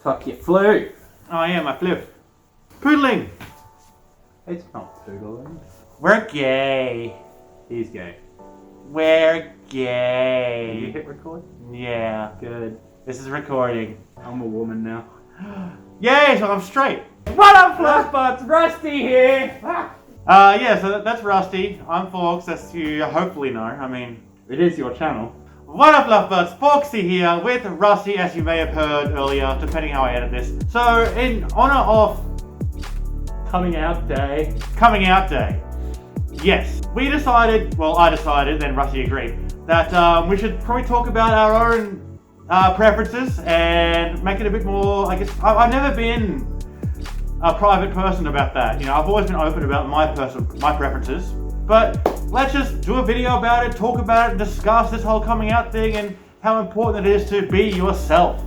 Tuck your flu. Oh yeah, my flu. Poodling. It's not poodling. We're gay. He's gay. We're Can you gay. hit record? Yeah. Good. This is recording. I'm a woman now. Yay, so I'm straight. What up, Fluffbutts? Rusty here. Yeah, so that's Rusty. I'm Faux, as you hopefully know. I mean, It is your channel. what up, Lovebirds? Foxy here with Rusty, as you may have heard earlier, depending how I edit this. So, in honor of Coming out day. Coming Out Day, yes, we decided, well, I decided, then Rusty agreed, that we should probably talk about our own preferences and make it a bit more, I guess, I've never been a private person about that. You know, I've always been open about my preferences, but let's just do a video about it, talk about it, and discuss this whole coming out thing and how important it is to be yourself.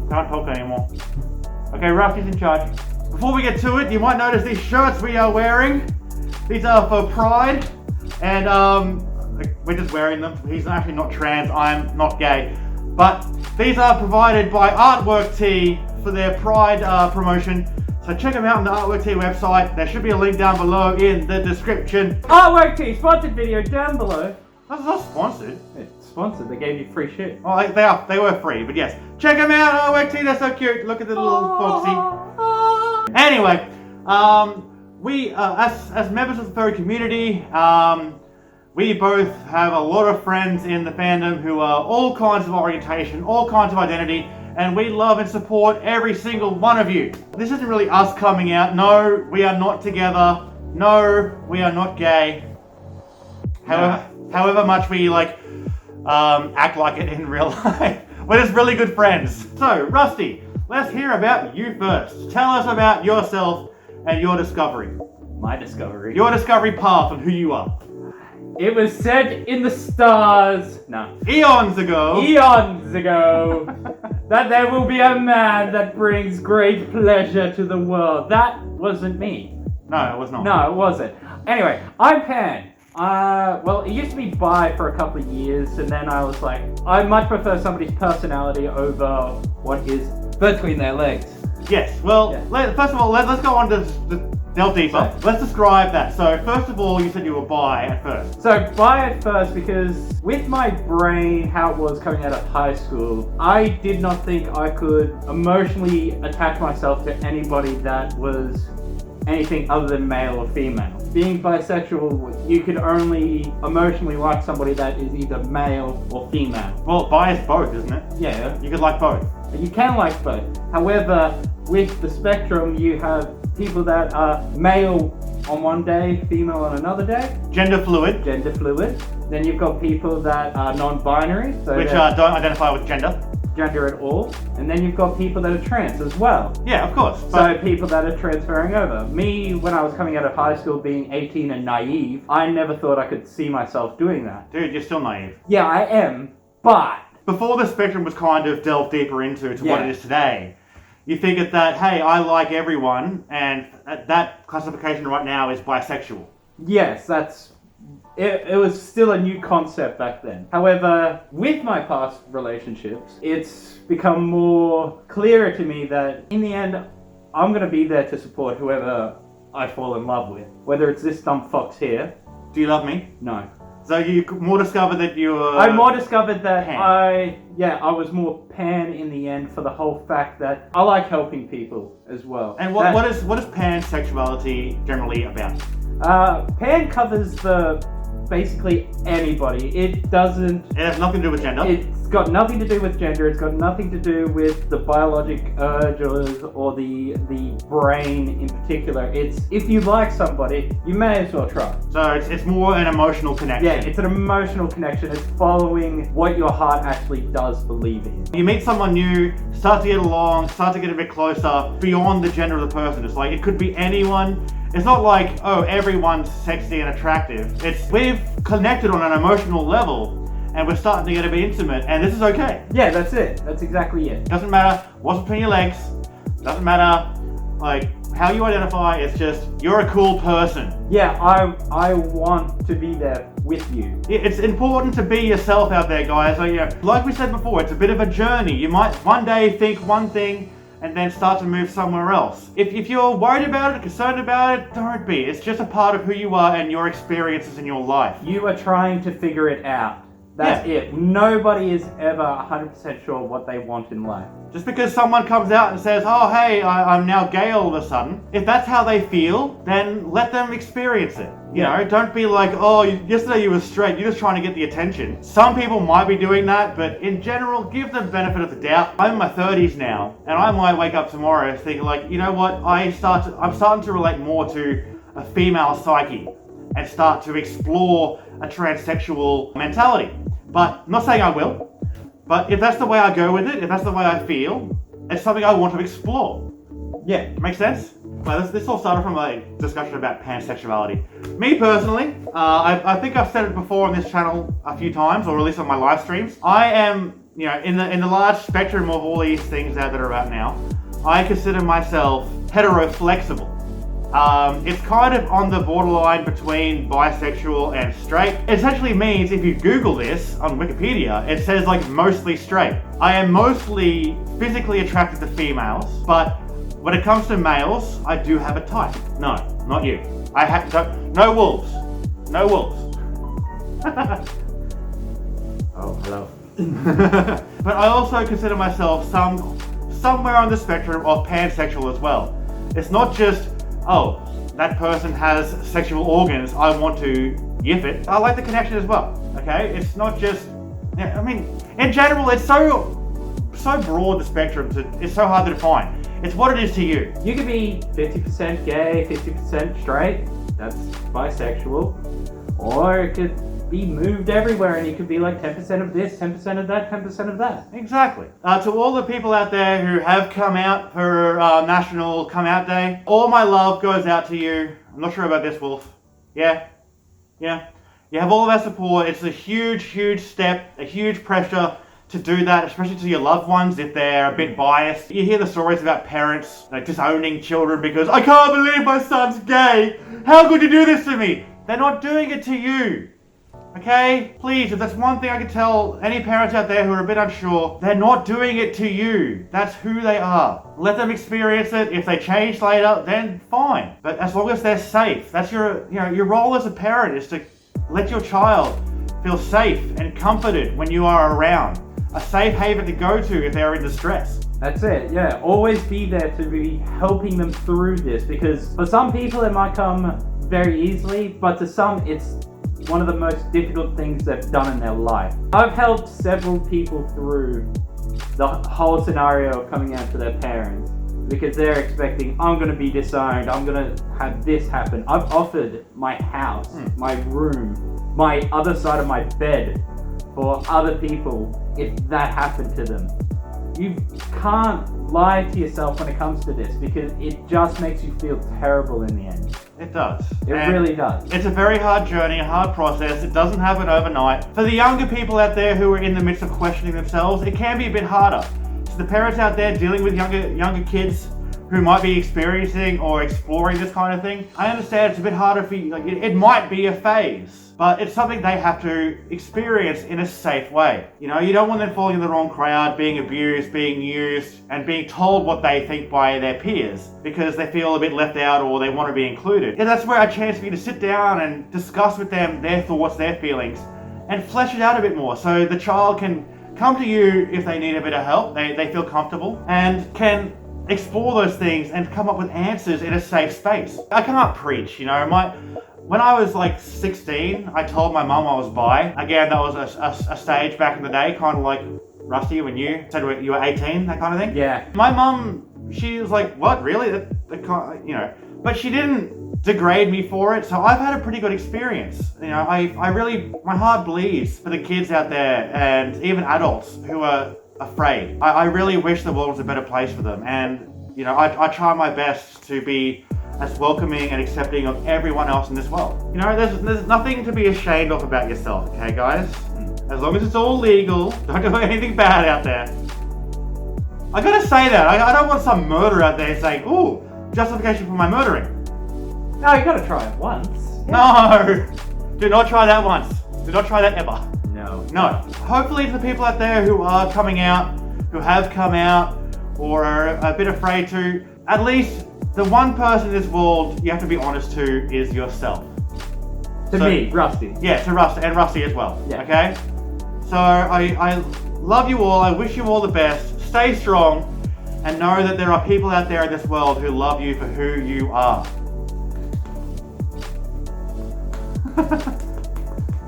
Can't talk anymore. Okay, Rusty's in charge. Before we get to it, you might notice these shirts we are wearing. These are for Pride, and we're just wearing them. He's actually not trans, I'm not gay. But these are provided by Artwork Tee for their Pride promotion. So check them out on the Artwork Tee website. There should be a link down below in the description. Artwork Tee sponsored video down below. That's not sponsored. It's sponsored. They gave you free shit. Oh, they were free, but yes. Check them out, Artwork Tee, they're so cute. Look at the little foxy. Anyway, we, as members of the furry community, we both have a lot of friends in the fandom who are all kinds of orientation, all kinds of identity, and we love and support every single one of you. This isn't really us coming out. No, we are not together. No, we are not gay. However much we act like it in real life, we're just really good friends. So, Rusty, let's hear about you first. Tell us about yourself and your discovery. My discovery. Your discovery path of who you are. It was said in the stars. No. Eons ago. Eons ago. That there will be a man that brings great pleasure to the world. That wasn't me. No, it was not. No, it wasn't. Anyway, I'm Pan. Well, it used to be bi for a couple of years, and then I was like, I much prefer somebody's personality over what is between their legs. Yes, well, Yeah. first of all, let's go on to delve deeper. Let's describe that. So, first of all, you said you were bi at first. So, bi at first, because with my brain, how it was coming out of high school, I did not think I could emotionally attach myself to anybody that was anything other than male or female. Being bisexual, you could only emotionally like somebody that is either male or female. Well, bi is both, isn't it? Yeah, You could like both. you can like both. However, with the spectrum, you have people that are male on one day, female on another day, Gender fluid, gender fluid. Then you've got people that are non-binary, so which they're don't identify with gender. gender at all. And then you've got people that are trans as well. Yeah, of course. So people that are transferring over. Me, when I was coming out of high school being 18 and naive, I never thought I could see myself doing that. Dude, you're still naive. Yeah, I am, but... Before the spectrum was kind of delved deeper into what Yeah. it is today, you figured that, hey, I like everyone, and that classification right now is bisexual. Yes, that's... It was still a new concept back then. However, with my past relationships, it's become more clearer to me that in the end, I'm going to be there to support whoever I fall in love with. Whether it's this dumb fox here. Do you love me? No. So you more discovered that you were... I more discovered that Pan. I was more pan in the end for the whole fact that I like helping people as well. And what is pansexuality generally about? Pan covers basically anybody. It It has nothing to do with gender. It's got nothing to do with gender. It's got nothing to do with the biologic urges or the brain in particular. It's if you like somebody, you may as well try. So it's more an emotional connection. Yeah, it's an emotional connection. It's following what your heart actually does believe in. You meet someone new, start to get along, start to get a bit closer beyond the gender of the person. It's like it could be anyone. It's not like, oh, everyone's sexy and attractive. It's we've connected on an emotional level and we're starting to get a bit intimate, and this is okay. Yeah, that's it. That's exactly it. Doesn't matter what's between your legs, doesn't matter like how you identify. It's just you're a cool person. Yeah, I want to be there with you. It's important to be yourself out there, guys. Like we said before, it's a bit of a journey. You might one day think one thing and then start to move somewhere else. If you're worried about it, concerned about it, don't be. It's just a part of who you are and your experiences in your life. You are trying to figure it out. That's it. Nobody is ever 100% sure what they want in life. Just because someone comes out and says, oh hey, I'm now gay all of a sudden, if that's how they feel, then let them experience it. You know, don't be like, oh, yesterday you were straight, you're just trying to get the attention. Some people might be doing that, but in general, give them benefit of the doubt. I'm in my 30s now, and I might wake up tomorrow thinking like, you know what, I'm starting to relate more to a female psyche and start to explore a transsexual mentality. But I'm not saying I will, but if that's the way I go with it, if that's the way I feel, it's something I want to explore. Yeah, makes sense? Well, this all started from a discussion about pansexuality. Me personally, I think I've said it before on this channel a few times, or at least on my live streams. I am, in the large spectrum of all these things that are out now, I consider myself heteroflexible. It's kind of on the borderline between bisexual and straight. It essentially means if you Google this on Wikipedia, it says like mostly straight. I am mostly physically attracted to females, but when it comes to males, I do have a type. No, not you. I have no wolves. No wolves. Oh, hello. But I also consider myself somewhere on the spectrum of pansexual as well. It's not just, oh, that person has sexual organs, I want to yiff it. I like the connection as well, okay? It's not just, in general, it's so broad the spectrum, it's so hard to define. It's what it is to you. You could be 50% gay, 50% straight, that's bisexual. Or it could be moved everywhere and you could be like 10% of this, 10% of that, 10% of that. Exactly. To all the people out there who have come out for National Come Out Day, all my love goes out to you. I'm not sure about this, Wolf. Yeah. You have all of our support. It's a huge, huge step, a huge pressure to do that, especially to your loved ones if they're a bit biased. You hear the stories about parents disowning children because, I can't believe my son's gay. How could you do this to me? They're not doing it to you. Okay? Please, if that's one thing I can tell any parents out there who are a bit unsure, they're not doing it to you. That's who they are. Let them experience it. If they change later, then fine. But as long as they're safe, that's your role as a parent is to let your child feel safe and comforted when you are around. A safe haven to go to if they're in distress. That's it, yeah. Always be there to be helping them through this, because for some people it might come very easily, but to some it's one of the most difficult things they've done in their life. I've helped several people through the whole scenario of coming out to their parents because they're expecting, I'm going to be disowned, I'm going to have this happen. I've offered my house, my room, my other side of my bed for other people if that happened to them. You can't lie to yourself when it comes to this because it just makes you feel terrible in the end. It does. It really does. It's a very hard journey, a hard process. It doesn't happen overnight. For the younger people out there who are in the midst of questioning themselves, it can be a bit harder. So the parents out there dealing with younger kids who might be experiencing or exploring this kind of thing, I understand it's a bit harder for you. It might be a phase, but it's something they have to experience in a safe way. You don't want them falling in the wrong crowd, being abused, being used, and being told what they think by their peers because they feel a bit left out or they want to be included. And that's where a chance for you to sit down and discuss with them their thoughts, their feelings, and flesh it out a bit more so the child can come to you if they need a bit of help, they feel comfortable, and can explore those things and come up with answers in a safe space. I can't preach, when I was like 16, I told my mum I was bi. Again, that was a stage back in the day, kind of like Rusty when you said you were 18, that kind of thing. Yeah. My mum, she was like, what, really? But she didn't degrade me for it, so I've had a pretty good experience. I really, my heart bleeds for the kids out there and even adults who are afraid. I really wish the world was a better place for them, and I try my best to be as welcoming and accepting of everyone else in this world. There's nothing to be ashamed of about yourself, okay guys? As long as it's all legal, don't do anything bad out there. I gotta say that, I don't want some murderer out there saying, ooh, justification for my murdering. No, you gotta try it once. No! Do not try that once. Do not try that ever. No. No. Hopefully the people out there who are coming out, who have come out, or are a bit afraid to, at least the one person in this world you have to be honest to is yourself. To me, Rusty. Yeah, to Rusty, and Rusty as well. Yeah. Okay? So I love you all, I wish you all the best, stay strong, and know that there are people out there in this world who love you for who you are.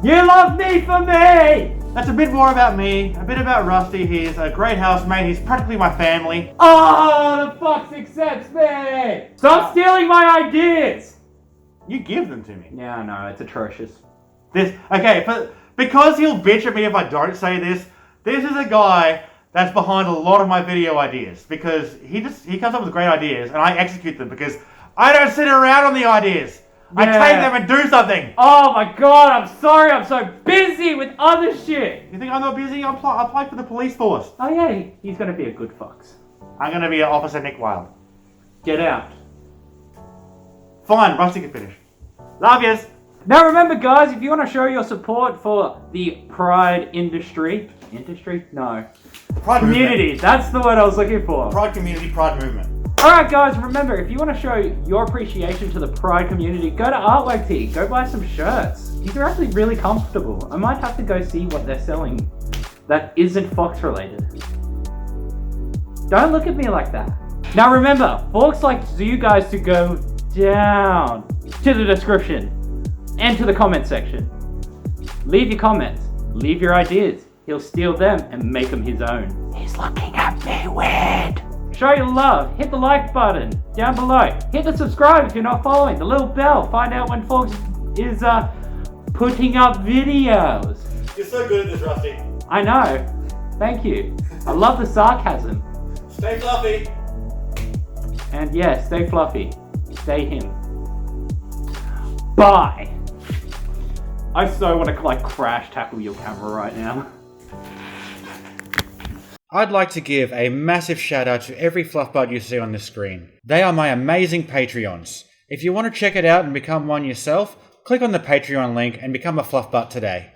You love me for me! That's a bit more about me, a bit about Rusty. He's a great housemate, he's practically my family. Oh, the fox accepts me! Stop stealing my ideas! You give them to me. Yeah, I know, it's atrocious. Because he'll bitch at me if I don't say this, this is a guy that's behind a lot of my video ideas, because he comes up with great ideas and I execute them because I don't sit around on the ideas. I take them and do something. Oh my god, I'm sorry, I'm so busy with other shit. You think I'm not busy? I apply for the police force. Oh yeah, he's gonna be a good fox. I'm gonna be Officer Nick Wilde. Get out. Fine, Rusty can finish. Love yous. Now remember guys, if you want to show your support for the pride industry? No. Pride Community, movement. that's the word I was looking for. Pride community, pride movement. Alright guys, remember, if you want to show your appreciation to the pride community, go to Artwork Tee, go buy some shirts. These are actually really comfortable. I might have to go see what they're selling that isn't Fox related. Don't look at me like that. Now remember, Fox likes you guys to go down to the description and to the comment section. Leave your comments, leave your ideas. He'll steal them and make them his own. He's looking at me weird. Show your love, hit the like button down below. Hit the subscribe if you're not following, the little bell. Find out when Fox is putting up videos. You're so good at this, Rusty. I know, thank you. I love the sarcasm. Stay fluffy. And yeah, stay fluffy, stay him. Bye. I so want to like crash tackle your camera right now. I'd like to give a massive shout out to every fluffbud you see on the screen. They are my amazing Patreons. If you want to check it out and become one yourself, click on the Patreon link and become a fluffbutt today.